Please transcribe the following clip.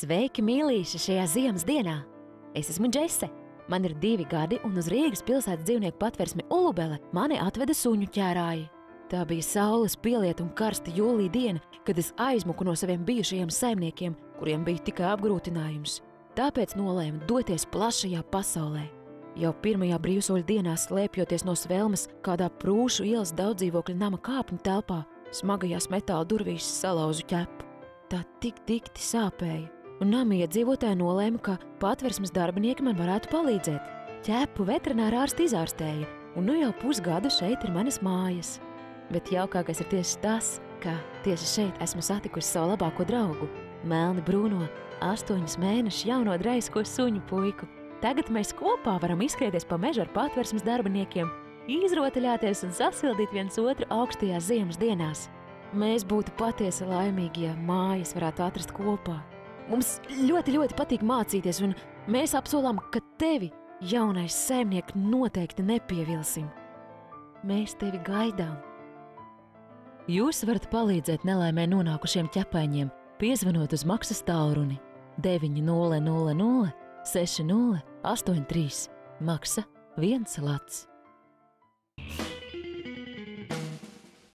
Sveiki, mīlīši, šajā ziemas dienā! Es esmu Džese. Man ir 2 gadi, un uz Rīgas pilsētas dzīvnieku patversmi Ulubele mani atveda suņu ķērāji. Tā bija saules pielieta un karsta jūlija diena, kad es aizmuku no saviem bijušajiem saimniekiem, kuriem bija tikai apgrūtinājums. Tāpēc nolēmu doties plašajā pasaulē. Jau pirmajā brīvsoļu dienā, slēpjoties no svelmes kādā Prūšu ielas daudzdzīvokļa nama kāpņu telpā, smagajās metāla durvīs salauzu ķepu. Tā tik dikti sāpēja, un nama iedzīvotāji nolēma, ka patversmes darbinieki man varētu palīdzēt. Ķepu veterinārā ārsti izārstēja, un nu jau pusgadu šeit ir manas mājas. Bet jaukākais ir tieši tas, ka tieši šeit esmu satikusi savu labāko draugu, melni brūno, 8 mēnešu jauno draisko suņu puiku. Tagad mēs kopā varam izskrieties pa mežu ar patversmes darbiniekiem, izrotaļāties un sasildīt viens otru augstajās ziemas dienās. Mēs būtu patiesi laimīgi, ja mājas varētu atrast kopā. Mums ļoti patīk mācīties, un mēs apsolām, ka tevi, jaunais saimniek, noteikti nepievilsim. Mēs tevi gaidām. Jūs varat palīdzēt nelaimē nonākušiem ķepaiņiem, piezvanot uz maksas tālruni 900 60 83, maksa 1 lats.